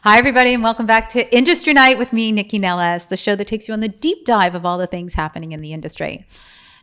Hi, everybody, and welcome back to Industry Night with me, Nycci Nellis, the show that takes you on the deep dive of all the things happening in the industry.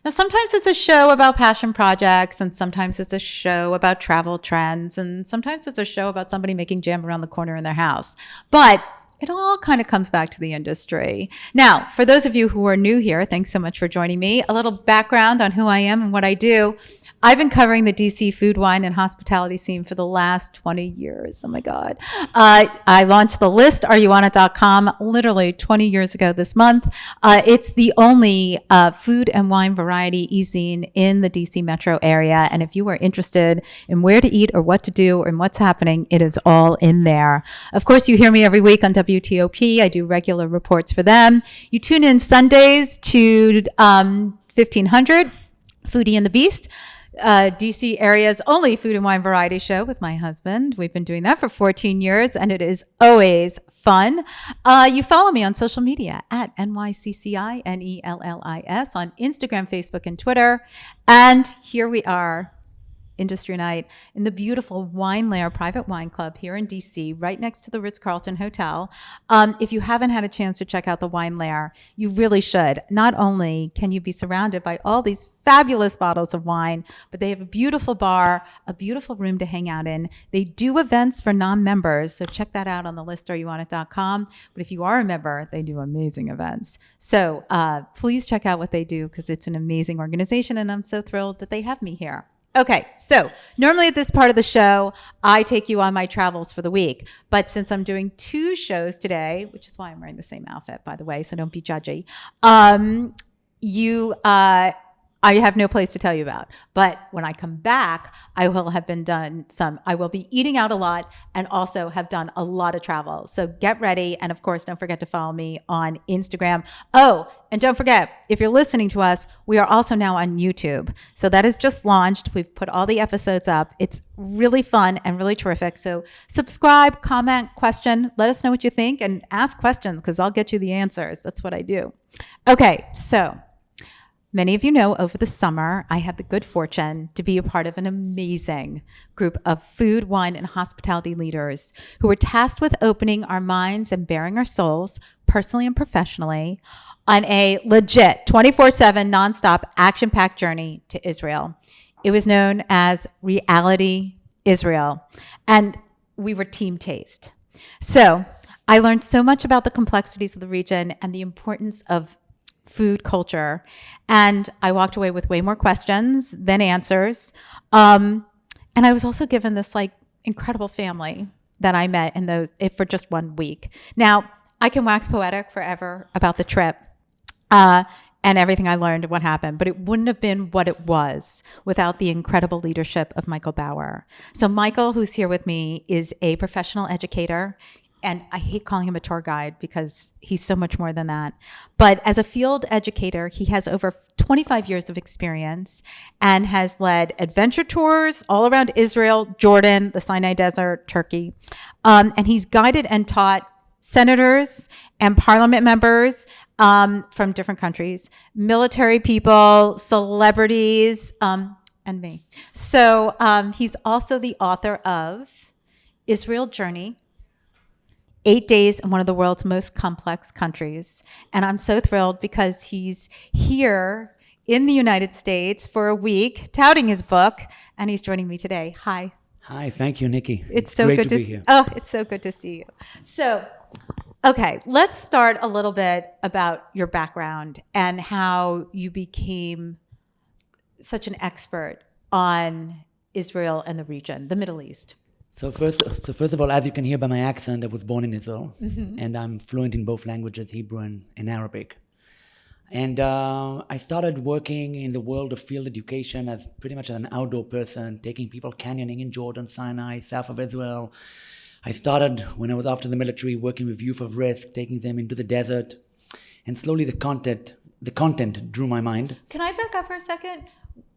Now, sometimes it's a show about passion projects, and sometimes it's a show about travel trends, and sometimes it's a show about somebody making jam around the corner in their house. But it all kind of comes back to the industry. Now, for those of you who are new here, thanks so much for joining me. A little background on who I am and what I do. I've been covering the DC food, wine, and hospitality scene for the last 20 years. Oh my God. I launched the list, areyouonit.com, literally 20 years ago this month. It's the only food and wine variety e-zine in the DC metro area. And if you are interested in where to eat or what to do and what's happening, it is all in there. Of course, you hear me every week on WTOP. I do regular reports for them. You tune in Sundays to 1500, Foodie and the Beast. DC area's only food and wine variety show with my husband. We've been doing that for 14 years, and it is always fun. You follow me on social media at NYCCINELLIS on Instagram, Facebook, and Twitter. And here we are, Industry Night, in the beautiful Wine Lair Private Wine Club here in DC, right next to the Ritz-Carlton Hotel. If you haven't had a chance to check out the Wine Lair, you really should. Not only can you be surrounded by all these fabulous bottles of wine, but they have a beautiful bar, a beautiful room to hang out in. They do events for non-members, so check that out on the list, areyouonit.com. But if you are a member, they do amazing events. So please check out what they do, because it's an amazing organization, and I'm so thrilled that they have me here. Okay, so normally at this part of the show, I take you on my travels for the week. But since I'm doing two shows today, which is why I'm wearing the same outfit, by the way, so don't be judgy, I have no place to tell you about. But when I come back, I will be eating out a lot and also have done a lot of travel. So get ready. And of course, don't forget to follow me on Instagram. Oh, and don't forget, if you're listening to us, we are also now on YouTube. So that is just launched. We've put all the episodes up. It's really fun and really terrific. So subscribe, comment, question, let us know what you think, and ask questions, because I'll get you the answers. That's what I do. Okay, so many of you know over the summer, I had the good fortune to be a part of an amazing group of food, wine, and hospitality leaders who were tasked with opening our minds and bearing our souls, personally and professionally, on a legit 24/7 nonstop action-packed journey to Israel. It was known as Reality Israel, and we were Team Taste. So I learned so much about the complexities of the region and the importance of food culture. And I walked away with way more questions than answers. And I was also given this incredible family that I met for just 1 week. Now, I can wax poetic forever about the trip and everything I learned and what happened, but it wouldn't have been what it was without the incredible leadership of Michael Bauer. So Michael, who's here with me, is a professional educator. And I hate calling him a tour guide because he's so much more than that. But as a field educator, he has over 25 years of experience and has led adventure tours all around Israel, Jordan, the Sinai Desert, Turkey. And he's guided and taught senators and parliament members from different countries, military people, celebrities, and me. So he's also the author of Israel Journey, 8 days in one of the world's most complex countries. And I'm so thrilled because he's here in the United States for a week touting his book, and he's joining me today. Hi. Hi, thank you, Nycci. It's so great good to be here. Oh, it's so good to see you. So, okay, let's start a little bit about your background and how you became such an expert on Israel and the region, the Middle East. So first of all, as you can hear by my accent, I was born in Israel, and I'm fluent in both languages, Hebrew and Arabic. And I started working in the world of field education as pretty much an outdoor person, taking people canyoning in Jordan, Sinai, south of Israel. I started when I was after the military, working with youth of risk, taking them into the desert, and slowly the content drew my mind. Can I back up for a second?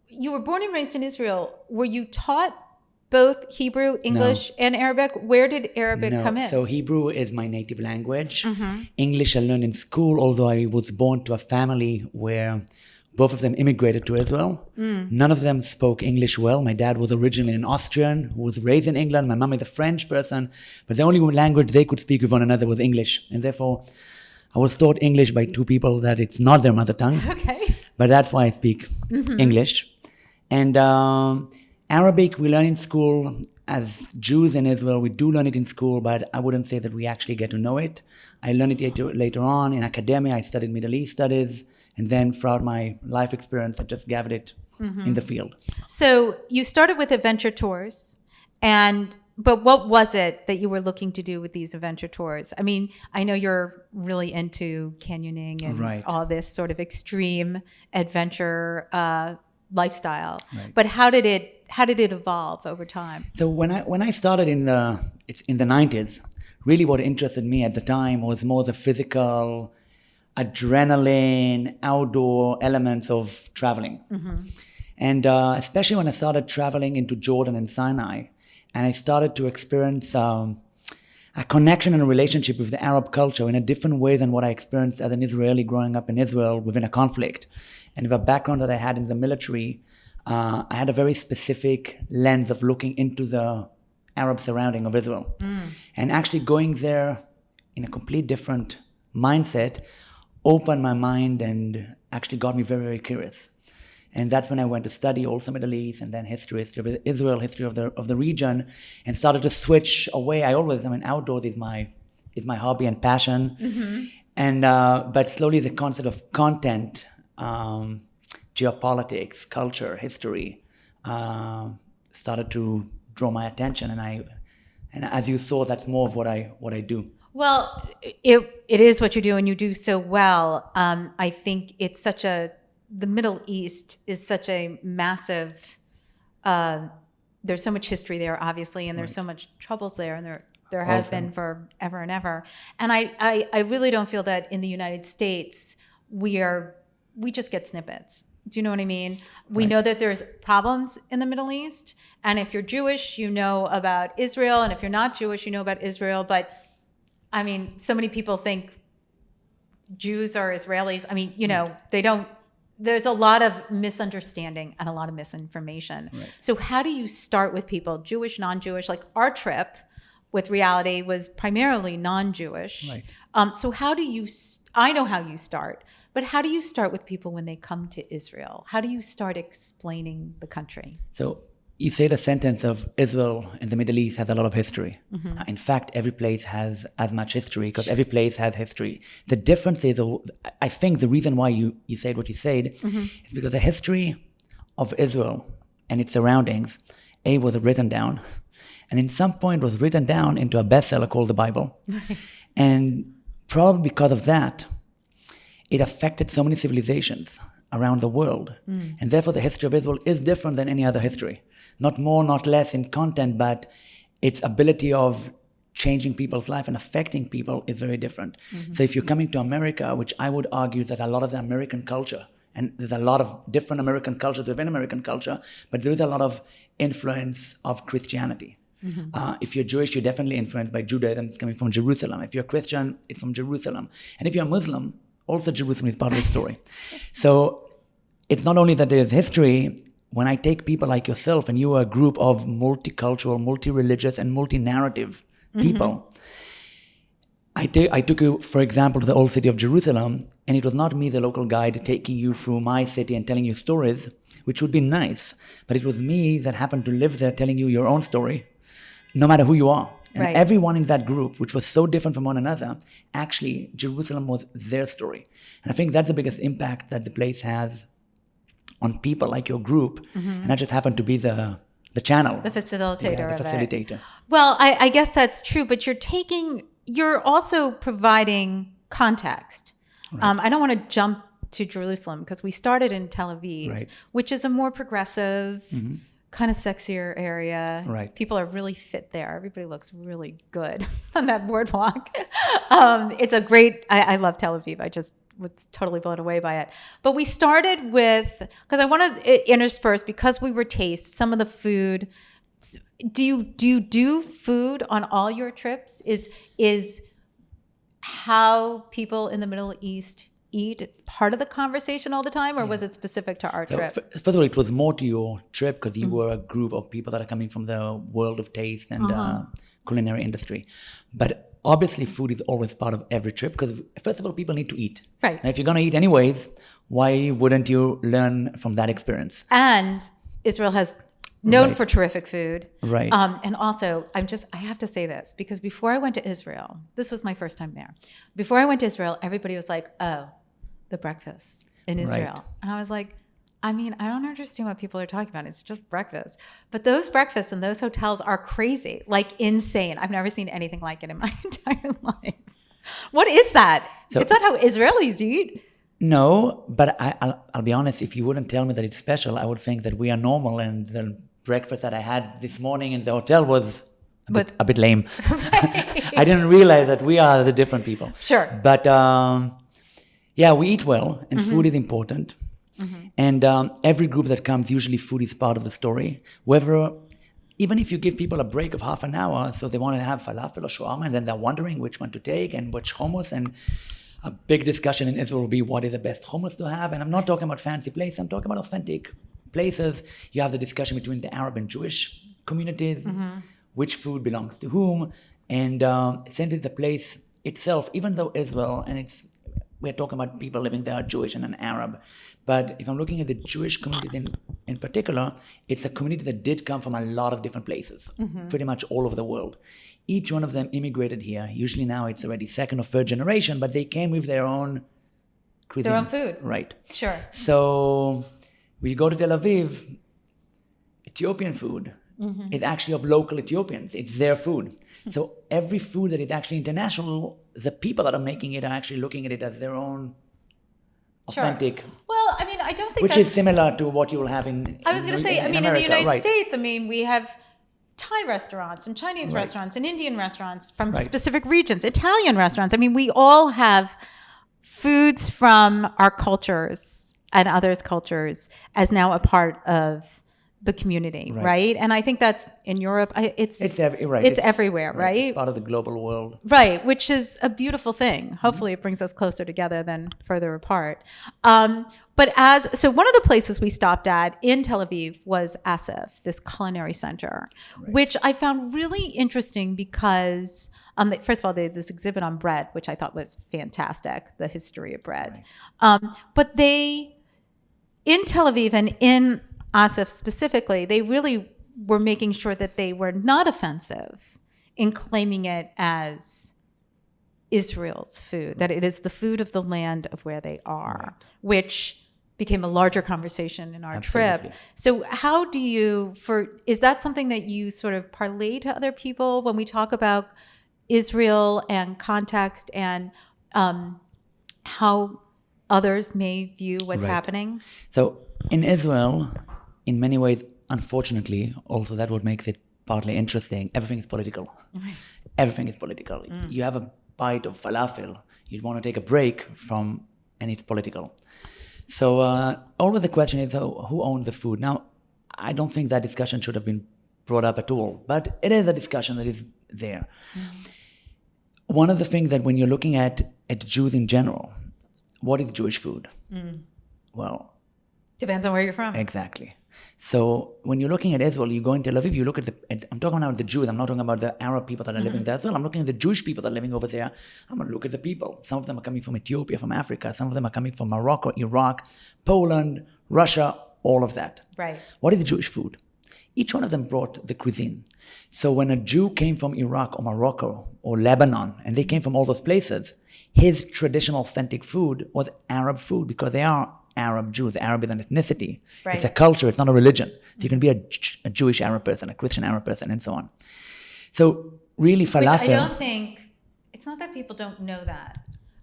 You were born and raised in Israel. Were you taught both Hebrew, English, and Arabic? Where did Arabic come in? So Hebrew is my native language. English I learned in school, although I was born to a family where Both of them immigrated to Israel. None of them spoke English well. My dad was originally an Austrian who was raised in England. My mom is a French person. But the only language they could speak with one another was English. And therefore, I was taught English by two people that it's not their mother tongue. Okay. But that's why I speak English. And Arabic we learn in school. As Jews in Israel, we do learn it in school, but I wouldn't say that we actually get to know it. I learned it later on in academia. I studied Middle East studies. And then throughout my life experience, I just gathered it in the field. So you started with adventure tours. But what was it that you were looking to do with these adventure tours? I mean, I know you're really into canyoning and all this sort of extreme adventure lifestyle. Right. But how did it evolve over time? So when I started in the 90s, really what interested me at the time was more the physical, adrenaline, outdoor elements of traveling. And especially when I started traveling into Jordan and Sinai, and I started to experience a connection and a relationship with the Arab culture in a different way than what I experienced as an Israeli growing up in Israel within a conflict. And the background that I had in the military, I had a very specific lens of looking into the Arab surrounding of Israel. And actually going there in a complete different mindset opened my mind and actually got me very, very curious. And that's when I went to study also Middle East and then history of Israel, history of the region, and started to switch away. Outdoors is my hobby and passion. And but slowly the concept of content, geopolitics, culture, history, started to draw my attention. And as you saw, that's more of what I do. Well, it is what you do, and you do so well. I think it's the Middle East is such a massive, there's so much history there, obviously, and there's so much troubles there, and there has been for ever and ever. And I really don't feel that in the United States, we just get snippets. Do you know what I mean? We know that there's problems in the Middle East, and if you're Jewish, you know about Israel, and if you're not Jewish, you know about Israel. But I mean, so many people think Jews are Israelis. I mean, they don't. There's a lot of misunderstanding and a lot of misinformation. So how do you start with people, Jewish, non-Jewish? Like our trip with Reality was primarily non-Jewish. So how do you, I know how you start, but how do you start with people when they come to Israel? How do you start explaining the country? So you say the sentence of Israel and the Middle East has a lot of history. In fact, every place has as much history because every place has history. The difference is, I think the reason why you said what you said is because the history of Israel and its surroundings, was written down, and in some point was written down into a bestseller called the Bible. And probably because of that, it affected so many civilizations around the world. And therefore the history of Israel is different than any other history. Not more, not less in content, but its ability of changing people's life and affecting people is very different. So if you're coming to America, which I would argue that a lot of the American culture, and there's a lot of different American cultures within American culture, but there is a lot of influence of Christianity. If you're Jewish, you're definitely influenced by Judaism. It's coming from Jerusalem. If you're Christian, it's from Jerusalem. And if you're Muslim, also Jerusalem is part of the story. So it's not only that there's history. When I take people like yourself, and you are a group of multicultural, multi-religious, and multi-narrative people, I took you, for example, to the old city of Jerusalem, and it was not me, the local guide, taking you through my city and telling you stories, which would be nice, but it was me that happened to live there telling you your own story, no matter who you are. And everyone in that group, which was so different from one another, actually, Jerusalem was their story. And I think that's the biggest impact that the place has on people like your group, and I just happen to be the channel. The facilitator the facilitator. Of it. Well, I guess that's true, but you're also providing context. I don't want to jump to Jerusalem because we started in Tel Aviv, which is a more progressive, kind of sexier area. People are really fit there. Everybody looks really good on that boardwalk. It's a great, I love Tel Aviv. I just was totally blown away by it. But we started with, because I want to intersperse, because we were taste some of the food. Do you do food on all your trips? Is how people in the Middle East eat part of the conversation all the time, or was it specific to our trip? First of all, it was more to your trip because you were a group of people that are coming from the world of taste and culinary industry. But obviously, food is always part of every trip because, first of all, people need to eat. Right. Now, if you're going to eat anyways, why wouldn't you learn from that experience? And Israel has known for terrific food. Right. And also, I have to say this, because before I went to Israel, this was my first time there. Before I went to Israel, everybody was like, oh, the breakfasts in Israel. Right. And I was like, I mean, I don't understand what people are talking about. It's just breakfast. But those breakfasts in those hotels are crazy, like insane. I've never seen anything like it in my entire life. What is that? It's not how Israelis eat. No, but I'll be honest, if you wouldn't tell me that it's special, I would think that we are normal, and the breakfast that I had this morning in the hotel was a bit lame. I didn't realize that we are the different people. Sure. But yeah, we eat well, and food is important. And every group that comes, usually food is part of the story. Even if you give people a break of half an hour, so they want to have falafel or shawarma, and then they're wondering which one to take and which hummus, and a big discussion in Israel will be what is the best hummus to have. And I'm not talking about fancy places, I'm talking about authentic places. You have the discussion between the Arab and Jewish communities, which food belongs to whom. And since it's a place itself, even though Israel, and we're talking about people living there, Jewish and an Arab. But if I'm looking at the Jewish community in particular, it's a community that did come from a lot of different places, pretty much all over the world. Each one of them immigrated here. Usually now it's already second or third generation, but they came with their own cuisine. Their own food. Right. Sure. So when you go to Tel Aviv, Ethiopian food is actually of local Ethiopians. It's their food. So every food that is actually international, the people that are making it are actually looking at it as their own authentic. Sure. Well, I mean, I don't think which is similar to what you will have in I was going to say, in the United States, I mean, we have Thai restaurants and Chinese restaurants and Indian restaurants from specific regions, Italian restaurants. I mean, we all have foods from our cultures and others' cultures as now a part of the community, right? And I think that's in Europe. It's everywhere, right? It's part of the global world, right? Which is a beautiful thing. Hopefully, it brings us closer together than further apart. But so one of the places we stopped at in Tel Aviv was Asif, this culinary center, which I found really interesting because, first of all, they had this exhibit on bread, which I thought was fantastic, the history of bread. But in Tel Aviv and in Asif specifically, they really were making sure that they were not offensive in claiming it as Israel's food, that it is the food of the land of where they are, which became a larger conversation in our trip. So how do is that something that you sort of parlay to other people when we talk about Israel and context and how others may view what's happening? So in Israel, in many ways, unfortunately, also that what makes it partly interesting, everything is political. Everything is political. You have a bite of falafel, you'd want to take a break from, and it's political. So always the question is, who owns the food? Now, I don't think that discussion should have been brought up at all, but it is a discussion that is there. One of the things that when you're looking at Jews in general, what is Jewish food? Well, depends on where you're from. Exactly. So when you're looking at Israel, you go in Tel Aviv, you look at I'm talking about the Jews, I'm not talking about the Arab people that are living there as well. I'm looking at the Jewish people that are living over there. I'm going to look at the people. Some of them are coming from Ethiopia, from Africa. Some of them are coming from Morocco, Iraq, Poland, Russia, all of that. Right. What is the Jewish food? Each one of them brought the cuisine. So when a Jew came from Iraq or Morocco or Lebanon, and they came from all those places, his traditional authentic food was Arab food because they are Arab Jews. Arab is an ethnicity. It's a culture. It's not a religion. So you can be a Jewish Arab person, a Christian Arab person, and so on. So really falafel... Which I don't think... It's not that people don't know that.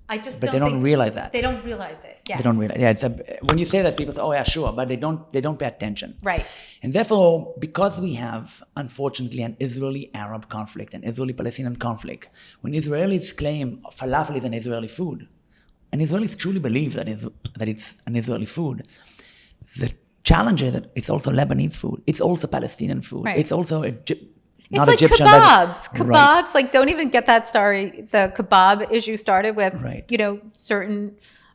But they don't realize that. They don't realize it. Yes. They don't realize. Yeah, when you say that, people say, "Oh yeah, sure," but they don't pay attention. Right. And therefore, because we have, unfortunately, an Israeli-Arab conflict, an Israeli-Palestinian conflict, when Israelis claim falafel is an Israeli food, and Israelis truly believe that it's an Israeli food, the challenge is that it's also Lebanese food. It's also Palestinian food. Right. It's also It's like Egyptian, kebabs. Kebabs, like, don't even get that the kebab issue started with, certain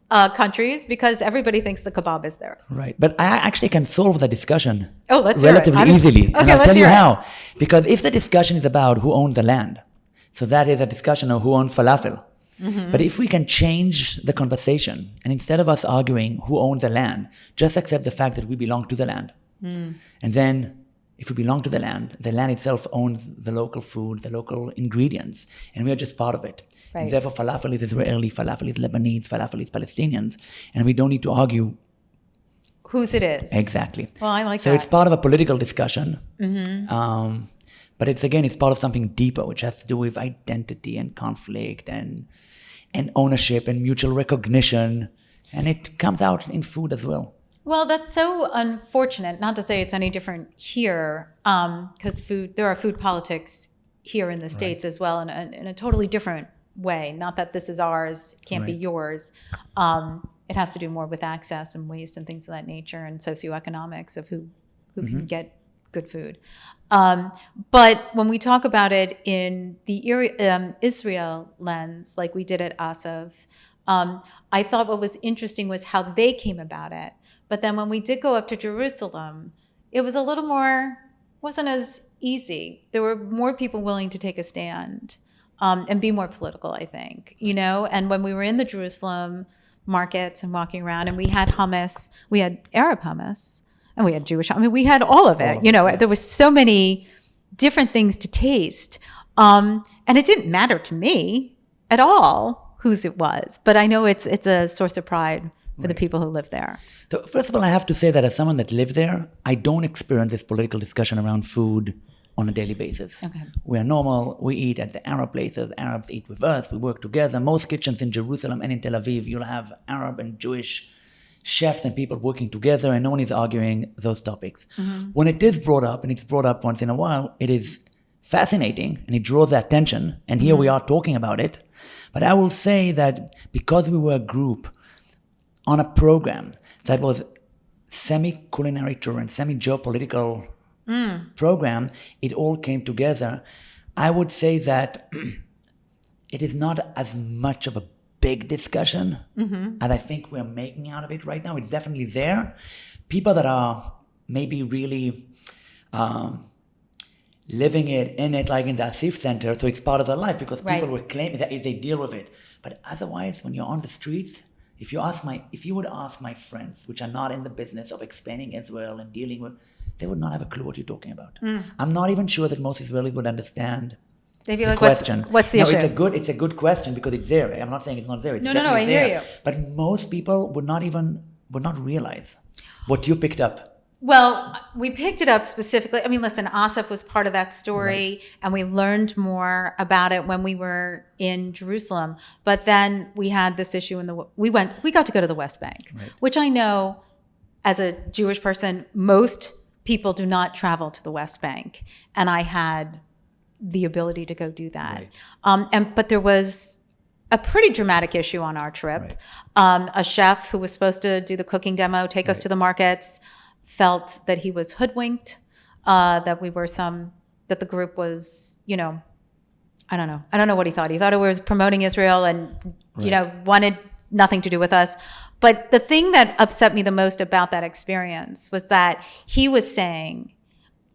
countries because everybody thinks the kebab is theirs. Right. But I actually can solve the discussion Let's hear it. relatively easily. Okay, and I'll let's tell you hear it. how. Because if the discussion is about who owns the land, so that is a discussion of who owns falafel. Mm-hmm. But if we can change the conversation, and instead of us arguing who owns the land, just accept the fact that we belong to the land. Mm. And then if we belong to the land itself owns the local food, the local ingredients, and we are just part of it. Right. And therefore, falafel is Israeli, falafel is Lebanese, falafel is Palestinians, and we don't need to argue whose it is. Exactly. Well, I like that. So it's part of a political discussion, but it's part of something deeper, which has to do with identity and conflict and ownership and mutual recognition, and it comes out in food as well. Well, that's so unfortunate. Not to say it's any different here, because there are food politics here in the States as well, in a totally different way. Not that this is ours, can't be yours. It has to do more with access and waste and things of that nature, and socioeconomics of who can get good food. But when we talk about it in the Israel lens, like we did at Asaf, I thought what was interesting was how they came about it. But then when we did go up to Jerusalem, it was a little more, wasn't as easy. There were more people willing to take a stand and be more political, I think, And when we were in the Jerusalem markets and walking around, and we had hummus, we had Arab hummus, and we had Jewish, we had all of it, There was so many different things to taste. And it didn't matter to me at all whose it was, but I know it's a source of pride for the people who live there. So first of all, I have to say that as someone that lived there, I don't experience this political discussion around food on a daily basis. Okay. We are normal. We eat at the Arab places. Arabs eat with us. We work together. Most kitchens in Jerusalem and in Tel Aviv, you'll have Arab and Jewish chefs and people working together, and no one is arguing those topics. Mm-hmm. When it is brought up, and it's brought up once in a while, it is fascinating, and it draws the attention, and here we are talking about it. But I will say that because we were a group on a program that was semi-culinary tour and semi-geopolitical program, it all came together. I would say that it is not as much of a big discussion as I think we're making out of it right now. It's definitely there. People that are maybe really living it, in it, like in the Asif Center, so it's part of their life because people were claiming that they deal with it. But otherwise, when you're on the streets, if you would ask my friends, which are not in the business of expanding Israel and dealing with, they would not have a clue what you're talking about. I'm not even sure that most Israelis would understand. They'd be like, question. What's the issue? It's a good question because it's there. I'm not saying it's not there. It's no, I hear you. But most people would not realize what you picked up. Well, we picked it up specifically. Listen, Asaf was part of that story, and we learned more about it when we were in Jerusalem. But then we had this issue we got to go to the West Bank, which I know as a Jewish person, most people do not travel to the West Bank. And I had the ability to go do that. But there was a pretty dramatic issue on our trip. A chef who was supposed to do the cooking demo, take us to the markets, felt that he was hoodwinked, that the group was, I don't know what he thought. He thought it was promoting Israel and, wanted nothing to do with us. But the thing that upset me the most about that experience was that he was saying,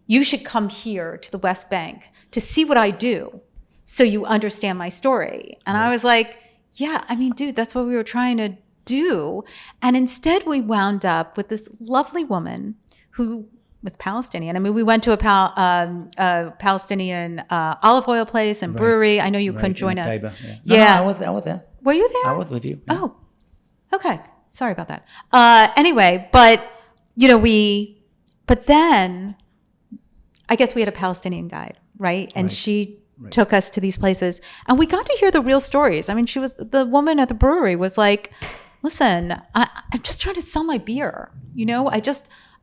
you should come here to the West Bank to see what I do so you understand my story. And I was like, yeah, dude, that's what we were trying to do. And instead we wound up with this lovely woman who was Palestinian. We went to a Palestinian olive oil place and brewery. I know you couldn't join us. No, I was there. Were you there? I was with you. Yeah. Oh, okay. Sorry about that. Anyway, but then I guess we had a Palestinian guide, right? And she took us to these places, and we got to hear the real stories. The woman at the brewery was like, listen, I'm just trying to sell my beer.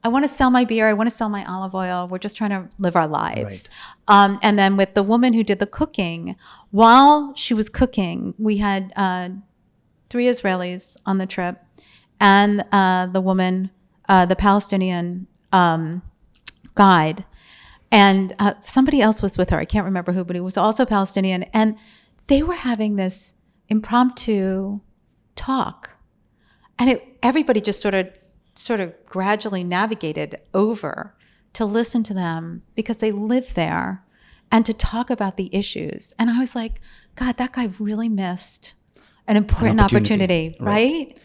I want to sell my beer. I want to sell my olive oil. We're just trying to live our lives. And then with the woman who did the cooking, while she was cooking, we had 3 Israelis on the trip, and the woman, the Palestinian guide, and somebody else was with her. I can't remember who, but he was also Palestinian. And they were having this impromptu talk And everybody just sort of gradually navigated over to listen to them because they live there and to talk about the issues. And I was like, God, that guy really missed an important opportunity, right?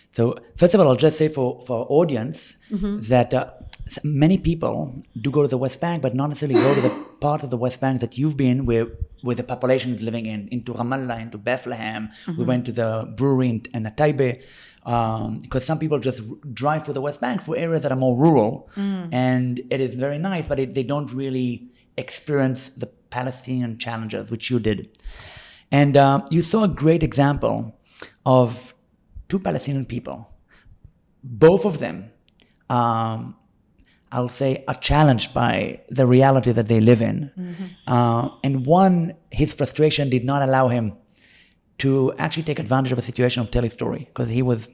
So first of all, I'll just say for our audience that many people do go to the West Bank, but not necessarily go to the part of the West Bank that you've been where the population is living into Ramallah, into Bethlehem. We went to the brewery in Taibe, because some people just drive for the West Bank for areas that are more rural, and it is very nice, but they don't really experience the Palestinian challenges, which you did. And you saw a great example of two Palestinian people. Both of them, I'll say, are challenged by the reality that they live in. And one, his frustration did not allow him to actually take advantage of a situation of tell his story, because he was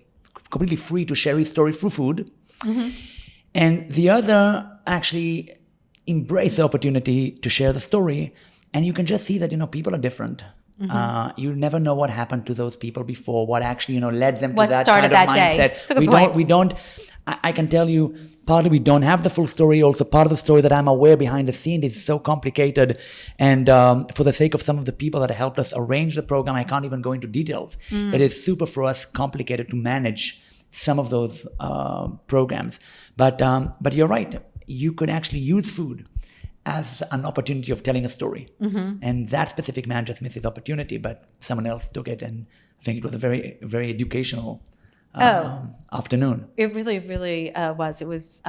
completely free to share his story through food. And the other actually embraced the opportunity to share the story. And you can just see that, people are different. You never know what happened to those people before, what actually, led them to that kind of mindset. We don't, I can tell you, partly we don't have the full story. Also, part of the story that I'm aware behind the scenes is so complicated. And for the sake of some of the people that helped us arrange the program, I can't even go into details. It is super for us complicated to manage some of those programs. But you're right. You could actually use food as an opportunity of telling a story. And that specific man just missed his opportunity, but someone else took it. And I think it was a very, very educational afternoon. It really, really was. It was,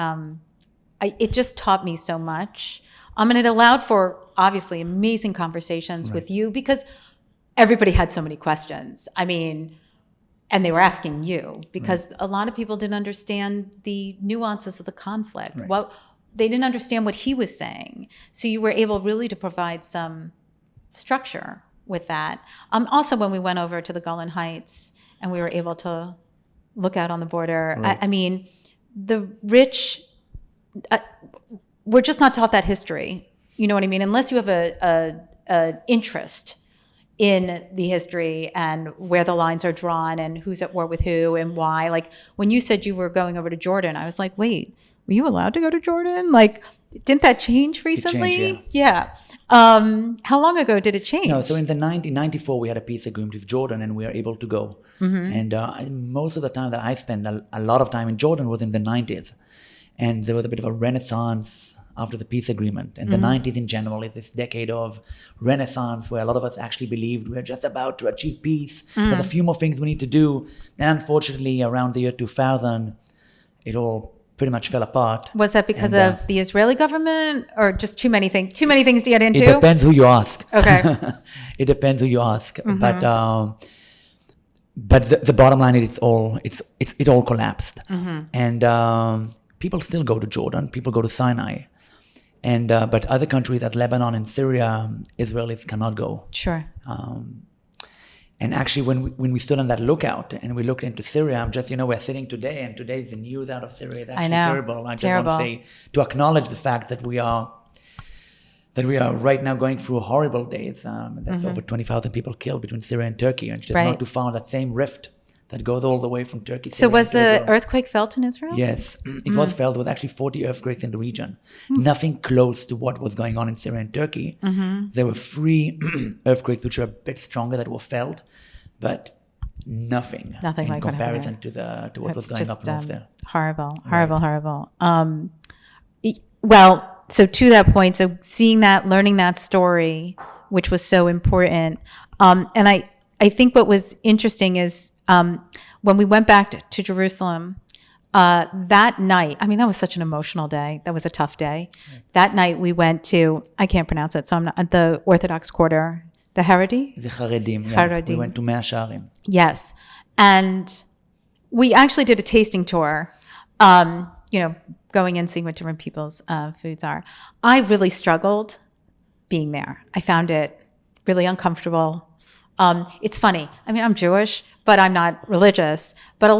it just taught me so much. And it allowed for, obviously, amazing conversations with you, because everybody had so many questions. And they were asking you, because a lot of people didn't understand the nuances of the conflict. They didn't understand what he was saying. So you were able really to provide some structure with that. Also, when we went over to the Golan Heights and we were able to look out on the border, the rich, we're just not taught that history. You know what I mean? Unless you have a interest in the history and where the lines are drawn and who's at war with who and why. Like when you said you were going over to Jordan, I was like, wait, were you allowed to go to Jordan? Like, didn't that change recently? It changed, yeah. How long ago did it change? No, so in 1994, we had a peace agreement with Jordan and we were able to go. And most of the time that I spent, a lot of time in Jordan was in the 90s. And there was a bit of a renaissance after the peace agreement. And the 90s in general is this decade of renaissance where a lot of us actually believed we're just about to achieve peace. There's a few more things we need to do. And unfortunately, around the year 2000, it all pretty much fell apart. Was that because of the Israeli government or just too many things? Too many things to get into? It depends who you ask. Okay. It depends who you ask. But the bottom line is it all collapsed. And people still go to Jordan. People go to Sinai. And but other countries as Lebanon and Syria, Israelis cannot go. Sure. And actually, when we stood on that lookout and we looked into Syria, I'm just, we're sitting today, and today's the news out of Syria is actually terrible. I just want to say, to acknowledge the fact that we are right now going through horrible days. That's over 20,000 people killed between Syria and Turkey, and just not to find that same rift that goes all the way from Turkey. So was the earthquake felt in Israel? Yes, it was felt. There was actually 40 earthquakes in the region. Nothing close to what was going on in Syria and Turkey. There were 3 earthquakes which are a bit stronger that were felt, but nothing in like comparison to what was going up north there. Horrible. Well, so to that point, so seeing that, learning that story, which was so important, and I think what was interesting is when we went back to Jerusalem that night, that was such an emotional day. That was a tough day. That night we went to, I can't pronounce it, so I'm not, the Orthodox quarter, the Haredi? The Haredim, yeah. Haredim. We went to Mea Shearim. Yes. And we actually did a tasting tour, going and seeing what different people's foods are. I really struggled being there. I found it really uncomfortable. It's funny. I'm Jewish, but I'm not religious. But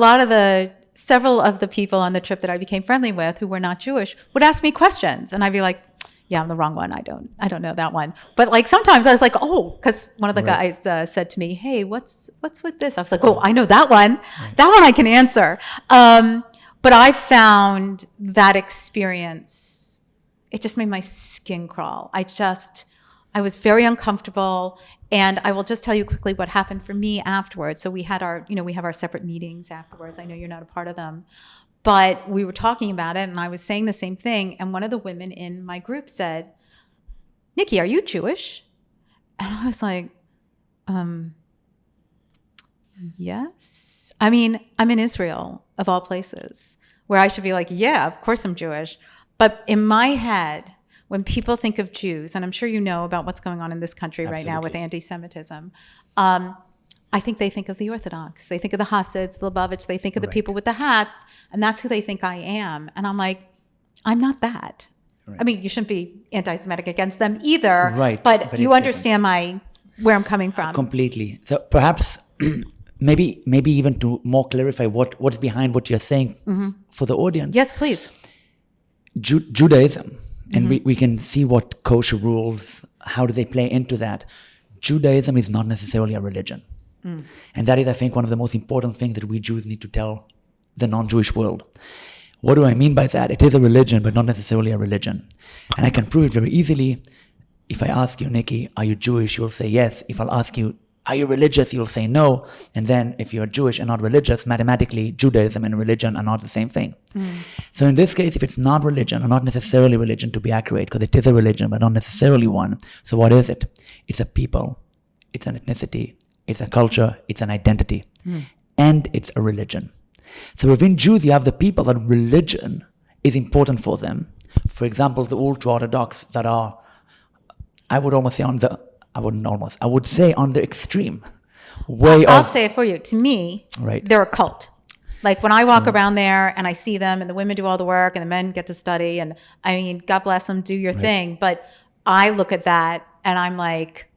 several of the people on the trip that I became friendly with who were not Jewish would ask me questions. And I'd be like, Yeah, I'm the wrong one. I don't know that one. But like sometimes I was like, oh, because one of the guys said to me, hey, what's with this? I was like, oh, I know that one. Right. That one I can answer. But I found that experience, it just made my skin crawl. I was very uncomfortable. And I will just tell you quickly what happened for me afterwards. So we have our separate meetings afterwards. I know you're not a part of them. But we were talking about it, and I was saying the same thing. And one of the women in my group said, Nycci, are you Jewish? And I was like, yes. I mean, I'm in Israel, of all places, where I should be like, yeah, of course I'm Jewish. But in my head, when people think of Jews, and I'm sure you know about what's going on in this country right now with anti-Semitism, I think they think of the Orthodox. They think of the Hasids, the Lubavitch. They think of the people with the hats, and that's who they think I am. And I'm like, I'm not that. Right. I mean, you shouldn't be anti-Semitic against them either. Right. But you understand where I'm coming from. Completely. So perhaps maybe even to more clarify what's behind what you're saying for the audience. Yes, please. Judaism, and we can see what kosher rules, how do they play into that. Judaism is not necessarily a religion. And that is, I think, one of the most important things that we Jews need to tell the non-Jewish world. What do I mean by that? It is a religion, but not necessarily a religion. And I can prove it very easily. If I ask you, Nycci, are you Jewish? You'll say yes. If I'll ask you, are you religious? You'll say no. And then if you're Jewish and not religious, mathematically, Judaism and religion are not the same thing. So in this case, if it's not religion, or not necessarily religion to be accurate, because it is a religion, but not necessarily one. So what is it? It's a people. It's an ethnicity. It's a culture, it's an identity, and it's a religion. So within Jews, you have the people that religion is important for them. For example, the ultra-Orthodox that are, I would say on the extreme way I'll say it for you. To me, they're a cult. Like when I walk around there and I see them and the women do all the work and the men get to study, and I mean, God bless them, do your thing. But I look at that and I'm like,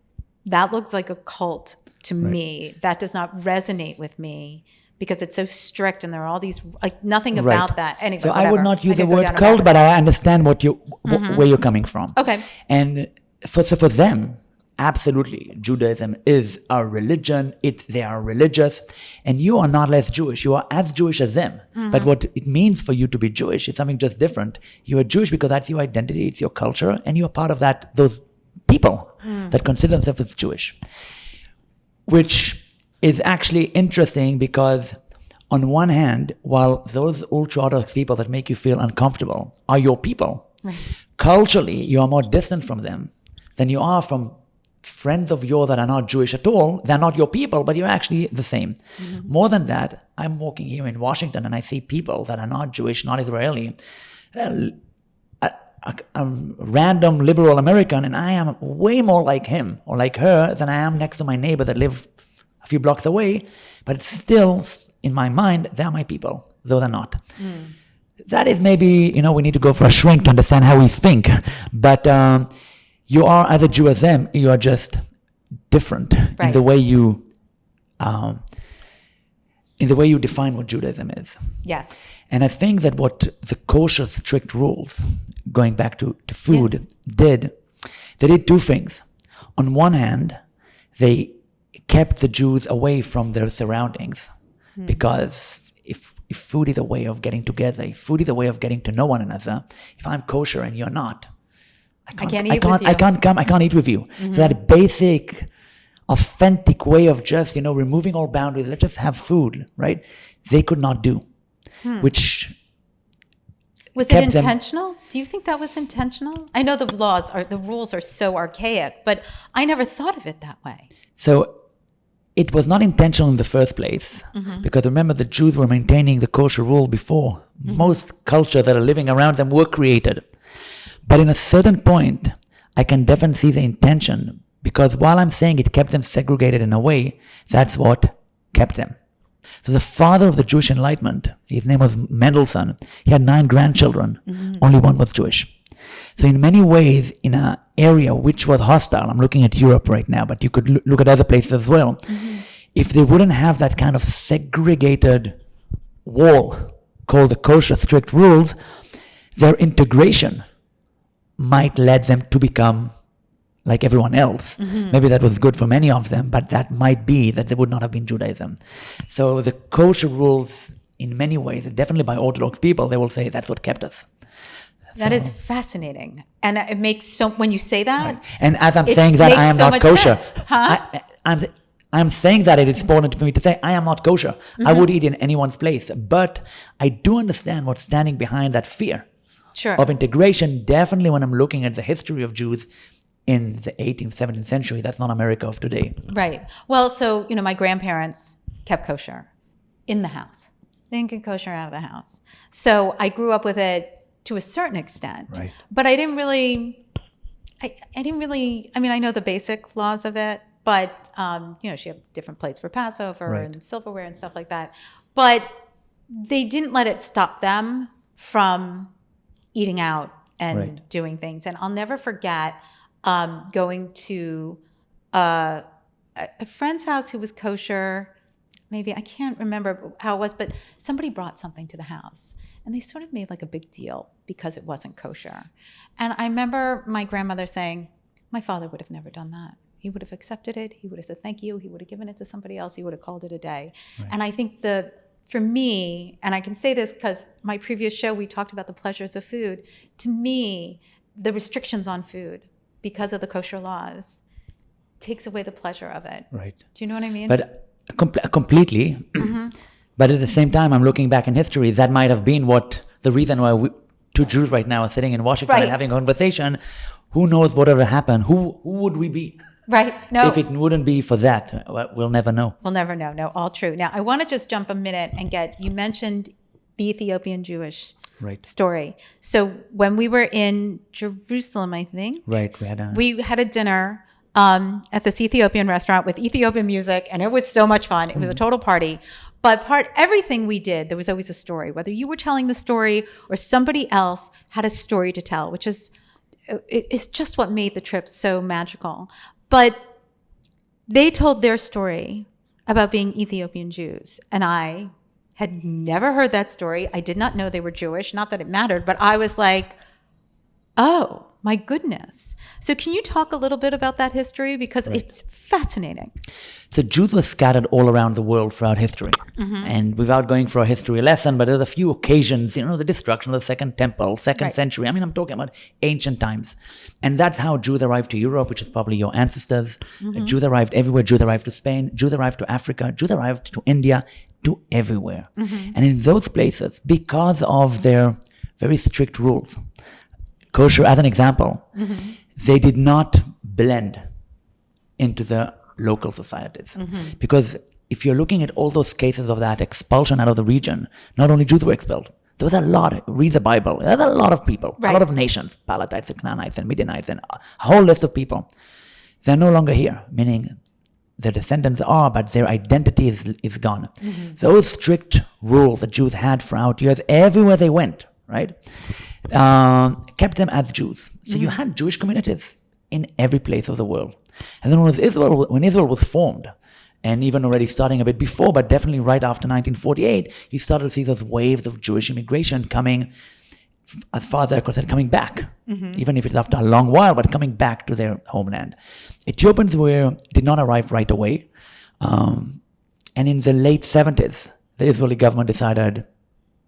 that looks like a cult. To me, that does not resonate with me because it's so strict and there are all these, like nothing about that. Anyway, so whatever. I would not use the word cult, but I understand where you're coming from. Okay. And for them, absolutely, Judaism is a religion. They are religious, and you are not less Jewish. You are as Jewish as them. But what it means for you to be Jewish is something just different. You are Jewish because that's your identity, it's your culture, and you are part of those people that consider themselves as Jewish. Which is actually interesting because on one hand, while those ultra-Orthodox people that make you feel uncomfortable are your people, culturally you are more distant from them than you are from friends of yours that are not Jewish at all. They're not your people, but you're actually the same. More than that, I'm walking here in Washington and I see people that are not Jewish, not Israeli, a random liberal American, and I am way more like him or like her than I am next to my neighbor that live a few blocks away, but it's still, in my mind, they're my people, though they're not. That is maybe, we need to go for a shrink to understand how we think, but you are, as a Jew as them, you are just different in the way you define what Judaism is. Yes. And I think that what the kosher strict rules, going back to food, they did two things. On one hand, they kept the Jews away from their surroundings, because if food is a way of getting together, if food is a way of getting to know one another, if I'm kosher and you're not, I can't eat with you. So that basic, authentic way of just, removing all boundaries, let's just have food, right? They could not do. Which was it intentional? Do you think that was intentional? I know the rules are so archaic, but I never thought of it that way. So it was not intentional in the first place, because remember, the Jews were maintaining the kosher rule before most cultures that are living around them were created. But in a certain point, I can definitely see the intention, because while I'm saying it kept them segregated in a way, that's what kept them. So the father of the Jewish Enlightenment, his name was Mendelssohn, he had 9 grandchildren, only one was Jewish. So in many ways, in an area which was hostile, I'm looking at Europe right now, but you could look at other places as well, if they wouldn't have that kind of segregated wall called the kosher strict rules, their integration might lead them to become like everyone else. Maybe that was good for many of them, but that might be that they would not have been Judaism. So the kosher rules, in many ways, definitely by Orthodox people, they will say that's what kept us. That is fascinating. And it makes when you say that. Right. And as I'm saying that, I am not kosher. Huh? I'm saying that it is important for me to say I am not kosher. I would eat in anyone's place. But I do understand what's standing behind that fear of integration. Definitely when I'm looking at the history of Jews in the 18th, 17th century, that's not America of today. Right. Well, so, my grandparents kept kosher in the house. They didn't get kosher out of the house. So I grew up with it to a certain extent. Right. But I didn't really, I know the basic laws of it, but, she had different plates for Passover and silverware and stuff like that. But they didn't let it stop them from eating out and doing things. And I'll never forget going to a friend's house who was kosher. Maybe, I can't remember how it was, but somebody brought something to the house. And they sort of made like a big deal because it wasn't kosher. And I remember my grandmother saying, my father would have never done that. He would have accepted it. He would have said, thank you. He would have given it to somebody else. He would have called it a day. Right. And I think for me, and I can say this because my previous show, we talked about the pleasures of food. To me, the restrictions on food because of the kosher laws takes away the pleasure of it. Right. Do you know what I mean? But completely. But at the same time, I'm looking back in history. That might have been the reason why two Jews right now are sitting in Washington and having a conversation. Who knows what would have happened? Who would we be? Right. No. If it wouldn't be for that, we'll never know. We'll never know. No, all true. Now, I want to just jump a minute and you mentioned the Ethiopian Jewish story. So when we were in Jerusalem, I think. Right. We had a dinner at this Ethiopian restaurant with Ethiopian music, and it was so much fun. It was a total party. But everything we did, there was always a story. Whether you were telling the story or somebody else had a story to tell, which is just what made the trip so magical. But they told their story about being Ethiopian Jews, and I had never heard that story. I did not know they were Jewish. Not that it mattered, but I was like, oh, my goodness. So can you talk a little bit about that history? Because it's fascinating. So Jews were scattered all around the world throughout history. And without going for a history lesson, but there's a few occasions, the destruction of the Second Temple, second century. I mean, I'm talking about ancient times. And that's how Jews arrived to Europe, which is probably your ancestors. Jews arrived everywhere. Jews arrived to Spain. Jews arrived to Africa. Jews arrived to India, to everywhere. And in those places, because of their very strict rules, kosher as an example, they did not blend into the local societies. Because if you're looking at all those cases of that expulsion out of the region, not only Jews were expelled. There was a lot, read the Bible, there's a lot of people, a lot of nations, Palatites and Canaanites and Midianites and a whole list of people. They're no longer here, meaning their descendants are, but their identity is gone. Those strict rules that Jews had throughout years, everywhere they went, right, kept them as Jews. So you had Jewish communities in every place of the world. And then when Israel was formed, and even already starting a bit before, but definitely right after 1948, you started to see those waves of Jewish immigration coming, as far as they're concerned, coming back, even if it's after a long while, but coming back to their homeland. Ethiopians did not arrive right away. And in the late 70s, the Israeli government decided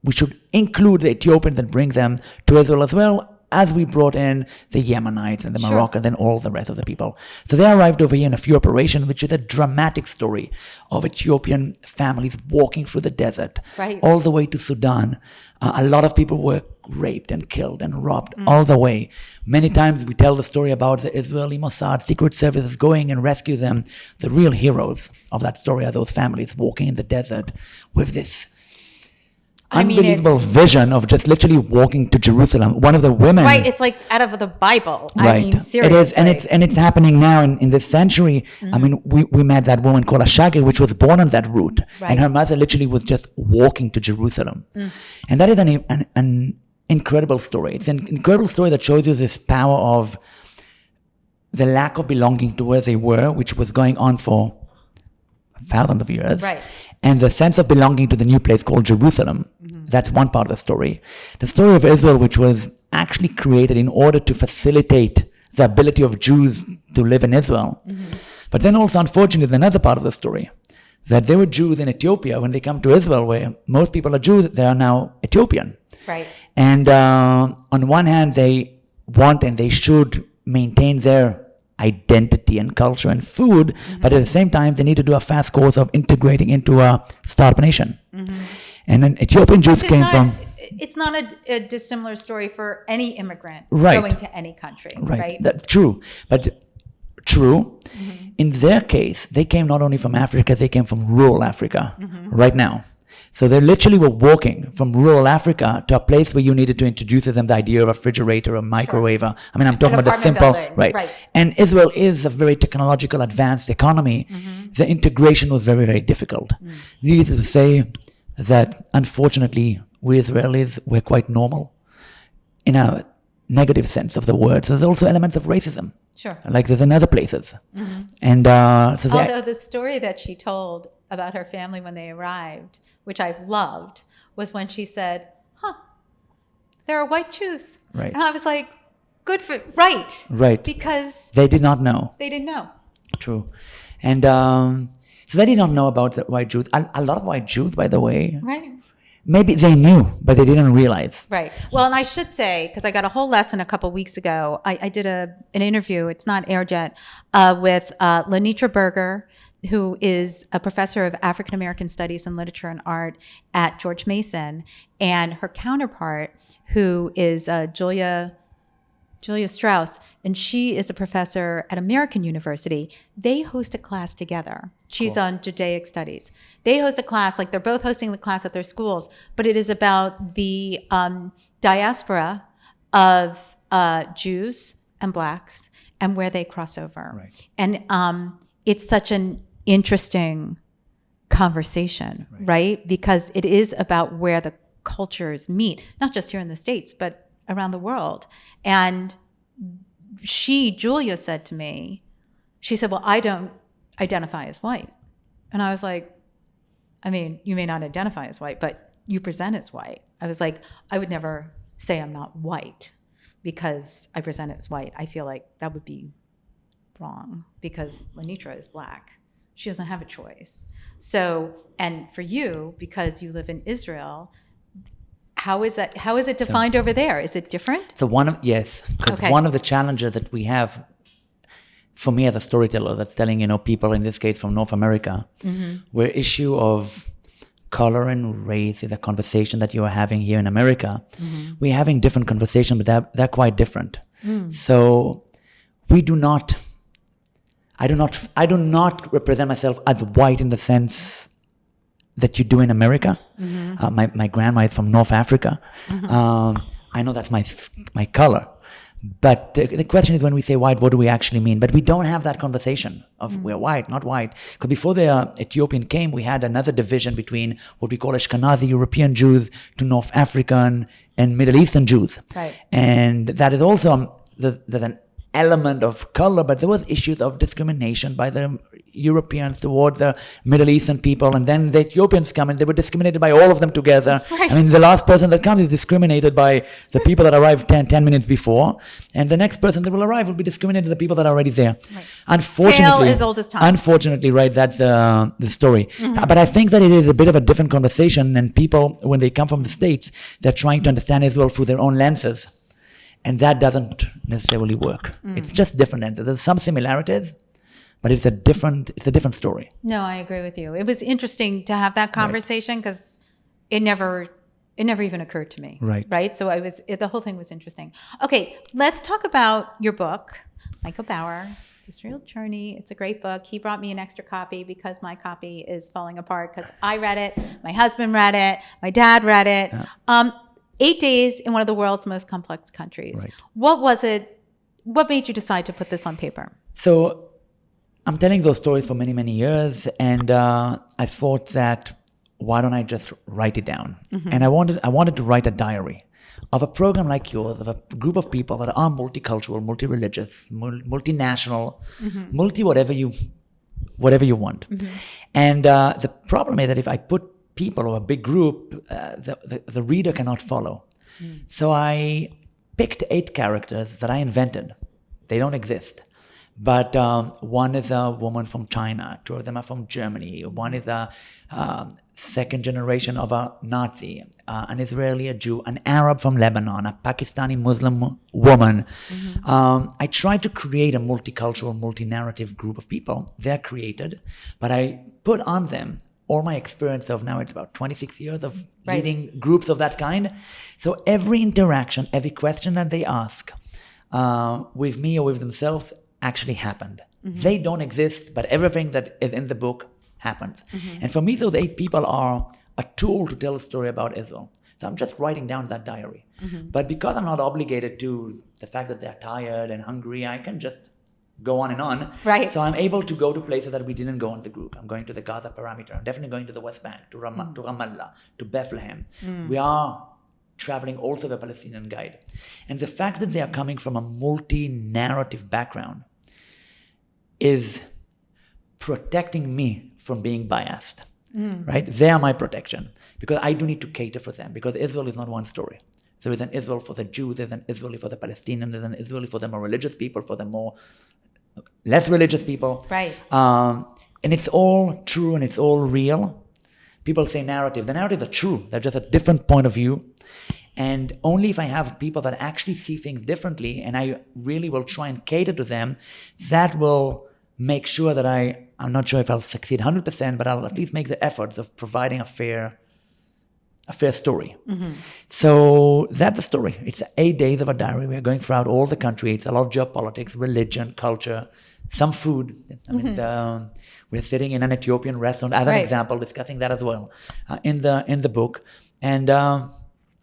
we should include the Ethiopians and bring them to Israel as well, as we brought in the Yemenites and the Moroccans and all the rest of the people. So they arrived over here in a few operations, which is a dramatic story of Ethiopian families walking through the desert, all the way to Sudan. A lot of people were raped and killed and robbed all the way. Many times we tell the story about the Israeli Mossad Secret Services going and rescue them. The real heroes of that story are those families walking in the desert with this unbelievable vision of just literally walking to Jerusalem. One of the women, it's like out of the Bible. I mean, seriously, it is, and it's happening now in this century. I mean, we met that woman called Ashagi, which was born on that route, and her mother literally was just walking to Jerusalem, and that is an incredible story. It's an incredible story that shows you this power of the lack of belonging to where they were, which was going on for thousands of years. And the sense of belonging to the new place called Jerusalem, That's one part of the story. The story of Israel, which was actually created in order to facilitate the ability of Jews to live in Israel. But then also, unfortunately, there's another part of the story, that there were Jews in Ethiopia. When they come to Israel, where most people are Jews, they are now Ethiopian. Right. And on one hand, they want and they should maintain their identity and culture and food, but at the same time, they need to do a fast course of integrating into a startup nation. And then Ethiopian Jews came from... It's not a dissimilar story for any immigrant Right. going to any country, right? That's true. But true, in their case, they came not only from Africa, they came from rural Africa right now. So they literally were walking from rural Africa to a place where you needed to introduce to them the idea of a refrigerator, a microwave. I mean, I'm talking about the simple, building. Right. And Israel is a very technological, advanced economy. The integration was very, very difficult. Needless to say that, unfortunately, we Israelis were quite normal in a negative sense of the word. So there's also elements of racism. Sure. Like there's in other places. And so Although the story that she told about her family when they arrived, which I loved, was when she said, there are white Jews. Right. And I was like, good for, right. Because they did not know. they didn't know. True. And so they did not know about the white Jews. A lot of white Jews, by the way, Right. maybe they knew, but they didn't realize. Right. Well, and I should say, because I got a whole lesson a couple weeks ago, I did an interview, it's not aired yet, with Lenitra Berger, who is a professor of African American Studies and Literature and Art at George Mason, and her counterpart, who is Julia Strauss, and she is a professor at American University. They host a class together. She's on Judaic Studies. They host a class, like they're both hosting the class at their schools, but it is about the diaspora of Jews and Blacks and where they cross over. Right. And it's such an interesting conversation, right? Because it is about where the cultures meet, not just here in the States, but around the world. And Julia said to me, she said, well, I don't identify as white. And I was like, I mean, you may not identify as white, but you present as white. I was like, I would never say I'm not white because I present as white. I feel like that would be wrong because Lenitra is Black. She doesn't have a choice. So, and for you, because you live in Israel, how is it defined over there? Is it different? So one of the challenges that we have, for me as a storyteller that's telling, people in this case from North America, where issue of color and race is a conversation that you are having here in America. We're having different conversations, but they're quite different. So I do not represent myself as white in the sense that you do in America. My grandma is from North Africa. I know that's my color. But the question is, when we say white, what do we actually mean? But we don't have that conversation of we're white, not white. Because before the Ethiopian came, we had another division between what we call Ashkenazi European Jews to North African and Middle Eastern Jews. Right. And that is also, there's an element of color, but there was issues of discrimination by the Europeans towards the Middle Eastern people, and then the Ethiopians come and they were discriminated by all of them together. Right. I mean, the last person that comes is discriminated by the people that arrived 10 minutes before, and the next person that will arrive will be discriminated by the people that are already there. Right. Unfortunately, Tale as old as time. Unfortunately, right, that's the story. But I think that it is a bit of a different conversation, and people, when they come from the States, they're trying to understand Israel through their own lenses. And that doesn't necessarily work. It's just different lenses. There's some similarities, but it's a different story. No, I agree with you. It was interesting to have that conversation because it never even occurred to me. Right. So the whole thing was interesting. Okay, let's talk about your book, Michael Bauer, Israel Journey. It's a great book. He brought me an extra copy because my copy is falling apart because I read it, my husband read it, my dad read it. Yeah. 8 days in one of the world's most complex countries. Right. What was it? What made you decide to put this on paper? So I'm telling those stories for many, many years. And I thought that why don't I just write it down? And I wanted to write a diary of a program like yours, of a group of people that are multicultural, multi-religious, multinational, multi whatever you want. And the problem is that if I put people or a big group, the reader cannot follow. So I picked 8 characters that I invented. They don't exist. But one is a woman from China, 2 of them are from Germany, one is a second generation of a Nazi, an Israeli, a Jew, an Arab from Lebanon, a Pakistani Muslim woman. I tried to create a multicultural, multi-narrative group of people. They're created, but I put on them all my experience of now it's about 26 years of leading groups of that kind. So every interaction, every question that they ask with me or with themselves actually happened. They don't exist, but everything that is in the book happened. And for me, those 8 people are a tool to tell a story about Israel. So I'm just writing down that diary. But because I'm not obligated to the fact that they're tired and hungry, I can just go on and on. Right. So I'm able to go to places that we didn't go in the group. I'm going to the Gaza perimeter. I'm definitely going to the West Bank, to Ramallah, to Bethlehem. We are traveling also the Palestinian guide. And the fact that they are coming from a multi-narrative background is protecting me from being biased, right? They are my protection because I do need to cater for them because Israel is not one story. There is an Israel for the Jews, there's an Israeli for the Palestinians, there's an Israeli for the more religious people, for the more less religious people. Right. And it's all true and it's all real. People say narrative. The narratives are true. They're just a different point of view. And only if I have people that actually see things differently and I really will try and cater to them, that will make sure that I'm not sure if I'll succeed 100%, but I'll at least make the efforts of providing a fair story. So that's the story. It's 8 days of a diary. We're going throughout all the country. It's a lot of geopolitics, religion, culture, some food. I mean, we're sitting in an Ethiopian restaurant as an example, discussing that as well in the book. And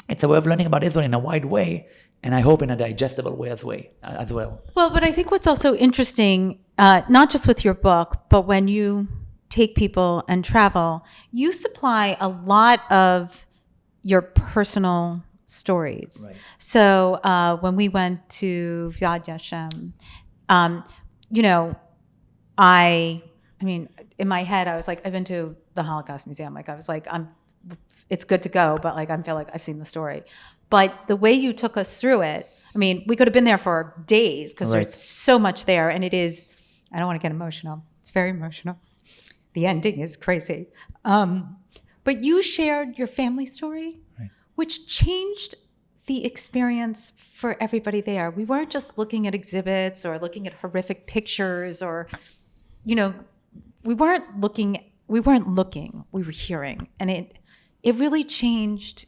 it's a way of learning about Israel in a wide way, and I hope in a digestible way as well. Well, but I think what's also interesting, not just with your book, but when you take people and travel, you supply a lot of your personal stories. Right. So when we went to Yad Vashem, I mean, in my head, I was like, I've been to the Holocaust Museum. Like, I was like, it's good to go, but like, I feel like I've seen the story. But the way you took us through it, I mean, we could have been there for days because there's so much there. And it is, I don't want to get emotional. It's very emotional. The ending is crazy. But you shared your family story, which changed the experience for everybody there. We weren't just looking at exhibits or looking at horrific pictures or, we weren't looking, we were hearing. And it really changed.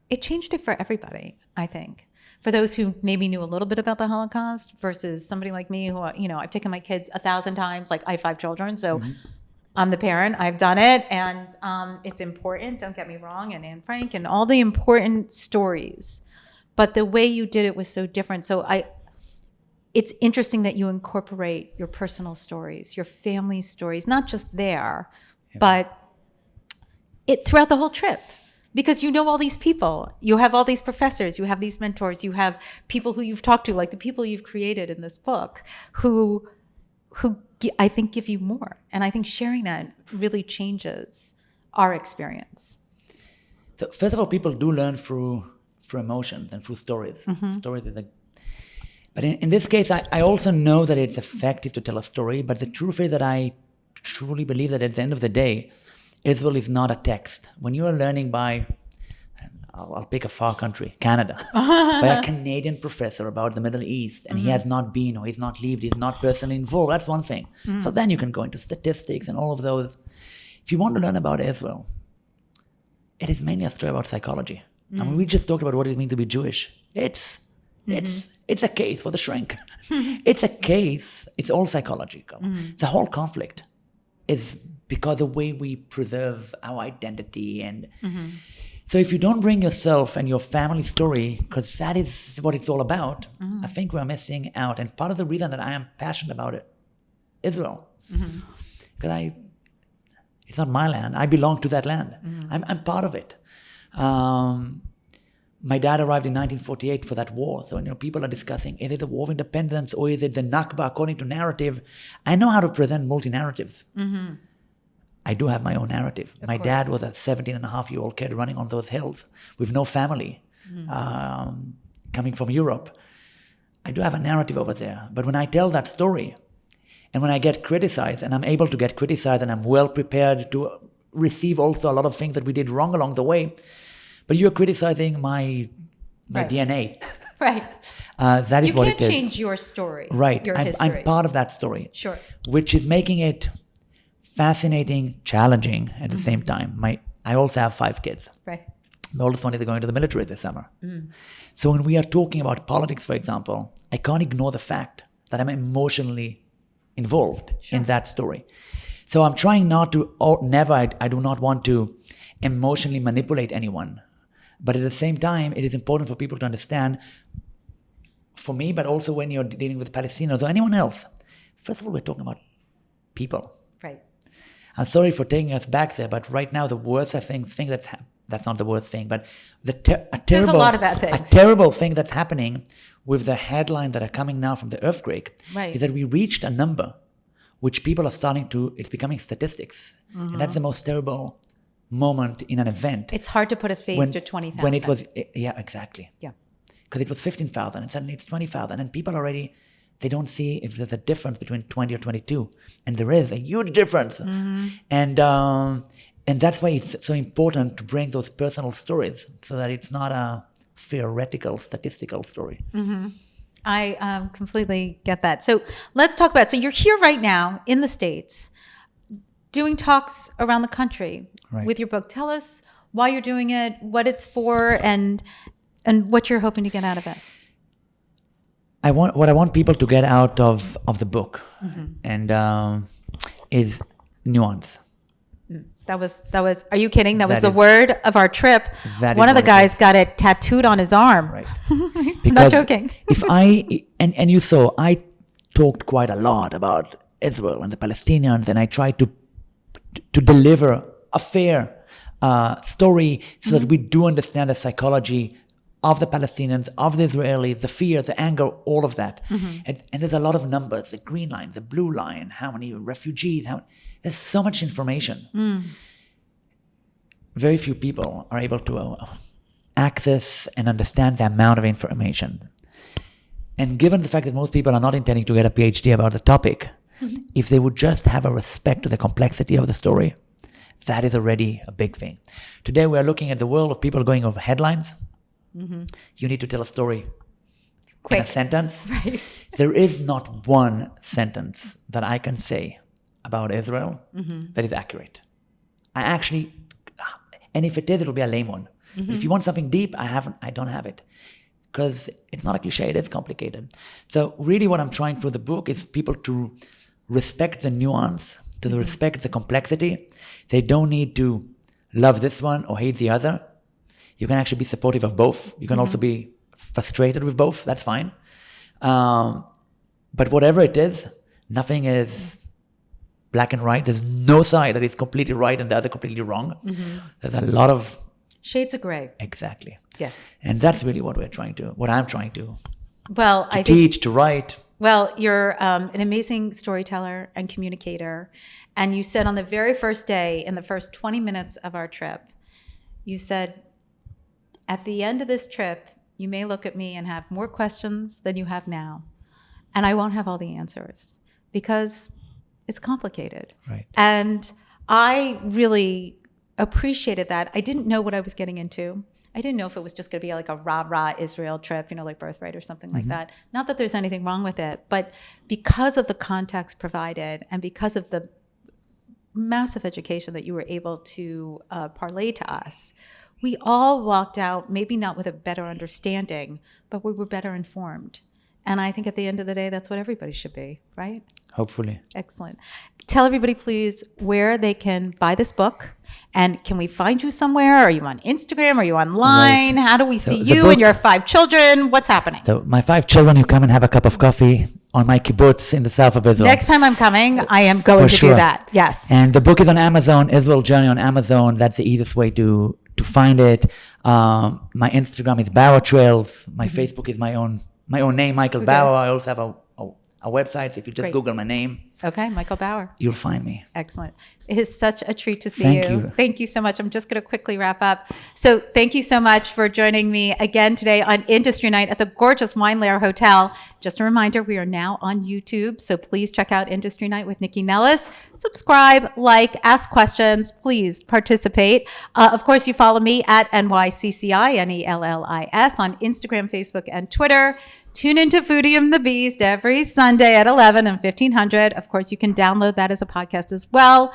It changed it for everybody, I think. For those who maybe knew a little bit about the Holocaust versus somebody like me who, I've taken my kids 1,000 times, like I have 5 children. So I'm the parent, I've done it. And it's important, don't get me wrong, and Anne Frank and all the important stories. But the way you did it was so different. So it's interesting that you incorporate your personal stories, your family stories, not just there, but throughout the whole trip. Because you know all these people, you have all these professors, you have these mentors, you have people who you've talked to, like the people you've created in this book, who I think give you more. And I think sharing that really changes our experience. So first of all, people do learn through emotions and through stories. Stories is but in this case, I also know that it's effective to tell a story, but the truth is that I truly believe that at the end of the day, Israel is not a text. When you are learning by, I'll pick a far country, Canada, by a Canadian professor about the Middle East, and he has not been or he's not lived, he's not personally involved, that's one thing. So then you can go into statistics and all of those. If you want to learn about Israel, it is mainly a story about psychology. I mean, we just talked about what it means to be Jewish. It's a case for the shrink. It's a case, it's all psychological. The whole conflict is because the way we preserve our identity. And so if you don't bring yourself and your family story, because that is what it's all about, I think we're missing out. And part of the reason that I am passionate about it, Israel, because it's not my land. I belong to that land. I'm part of it. My dad arrived in 1948 for that war. So, people are discussing, is it a war of independence or is it the Nakba according to narrative? I know how to present multi-narratives. I do have my own narrative. My dad was a 17-and-a-half-year-old kid running on those hills with no family, coming from Europe. I do have a narrative over there. But when I tell that story, and when I get criticized, and I'm able to get criticized, and I'm well prepared to receive also a lot of things that we did wrong along the way, but you're criticizing my DNA. Right. That is what it is. You can't change your story. Right. Your history. I'm part of that story. Sure. Which is making it fascinating, challenging at the same time. I also have 5 kids. Right. The oldest one is going to the military this summer. So when we are talking about politics, for example, I can't ignore the fact that I'm emotionally involved in that story. So I'm trying not to, I do not want to emotionally manipulate anyone. But at the same time, it is important for people to understand, for me, but also when you're dealing with Palestinians or anyone else, first of all, we're talking about people. Right. I'm sorry for taking us back there, but right now the worst thing that's not the worst thing, but there's a lot of bad things. A terrible thing that's happening with the headlines that are coming now from the earthquake is that we reached a number which people are starting to, it's becoming statistics. And that's the most terrible moment in an event. It's hard to put a face to 20,000. When it was, exactly. Yeah. Because it was 15,000 and suddenly it's 20,000 and people already, they don't see if there's a difference between 20 or 22. And there is a huge difference. And that's why it's so important to bring those personal stories so that it's not a theoretical, statistical story. I completely get that. So let's talk about, so you're here right now in the States doing talks around the country with your book. Tell us why you're doing it, what it's for, and what you're hoping to get out of it. What I want people to get out of the book and is nuance. That was. Are you kidding? That was the word of our trip. One of the guys got it tattooed on his arm. Right. I'm not joking. If and you saw, I talked quite a lot about Israel and the Palestinians, and I tried to deliver a fair story so that we do understand the psychology of the Palestinians, of the Israelis, the fear, the anger, all of that. And there's a lot of numbers, the green line, the blue line, how many refugees, there's so much information. Very few people are able to access and understand the amount of information. And given the fact that most people are not intending to get a PhD about the topic, if they would just have a respect to the complexity of the story, that is already a big thing. Today we are looking at the world of people going over headlines. You need to tell a story quick in a sentence. Right. There is not one sentence that I can say about Israel that is accurate. And if it is, it'll be a lame one. If you want something deep, I don't have it. Because it's not a cliche, it is complicated. So really what I'm trying through the book is people to respect the nuance, to respect the complexity. They don't need to love this one or hate the other. You can actually be supportive of both. You can also be frustrated with both. That's fine. But whatever it is, nothing is black and white. There's no side that is completely right and the other completely wrong. There's a lot of shades of gray. Exactly. Yes. And that's really what I'm trying to teach, to write. Well, you're an amazing storyteller and communicator. And you said on the very first day, in the first 20 minutes of our trip, you said, at the end of this trip, you may look at me and have more questions than you have now. And I won't have all the answers because it's complicated. Right. And I really appreciated that. I didn't know what I was getting into. I didn't know if it was just going to be like a rah-rah Israel trip, like Birthright or something like that. Not that there's anything wrong with it, but because of the context provided and because of the massive education that you were able to parlay to us, we all walked out, maybe not with a better understanding, but we were better informed. And I think at the end of the day, that's what everybody should be, right? Hopefully. Excellent. Tell everybody, please, where they can buy this book. And can we find you somewhere? Are you on Instagram? Are you online? Right. How do we see you and your 5 children? What's happening? So my 5 children, you come and have a cup of coffee on my kibbutz in the south of Israel. Next time I'm coming, I am going to do that. Yes. And the book is on Amazon, Israel Journey on Amazon. That's the easiest way to find it. My Instagram is Bauer Trails. My Facebook is my own name, Michael Bauer. I also have a website. So if you just Google my name, Okay, Michael Bauer. You'll find me. Excellent. It is such a treat to see Thank you. you. Thank you so much. I'm just going to quickly wrap up. So thank you so much for joining me again today on Industry Night at the gorgeous Wine Lair Hotel. Just a reminder, we are now on YouTube, so please check out Industry Night with Nycci Nellis. Subscribe, like, ask questions. Please participate. Of course, you follow me at NYCCI, on Instagram, Facebook, and Twitter. Tune into Foodie and the Beast every Sunday at 11 and 1500. Of course, you can download that as a podcast as well.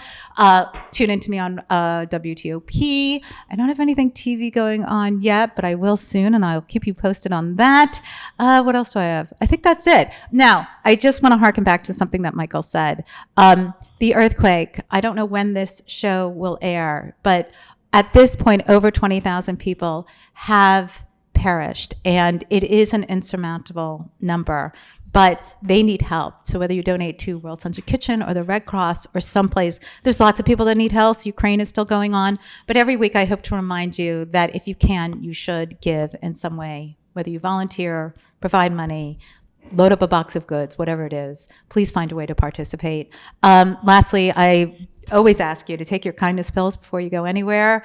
Tune into me on WTOP. I don't have anything TV going on yet, but I will soon, and I'll keep you posted on that. What else do I have? I think that's it. Now, I just want to harken back to something that Michael said. The earthquake, I don't know when this show will air, but at this point, over 20,000 people have perished, and it is an insurmountable number, but they need help. So whether you donate to World Central Kitchen or the Red Cross or someplace, there's lots of people that need help. Ukraine is still going on, but every week I hope to remind you that if you can, you should give in some way, whether you volunteer, provide money, load up a box of goods, whatever it is. Please find a way to participate. Lastly, I always ask you to take your kindness pills before you go anywhere.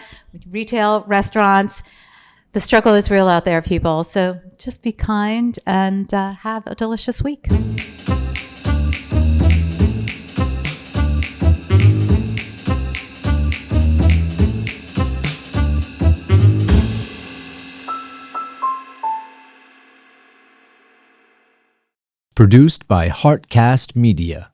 Retail, restaurants, the struggle is real out there, people. So just be kind and have a delicious week. Produced by Heartcast Media.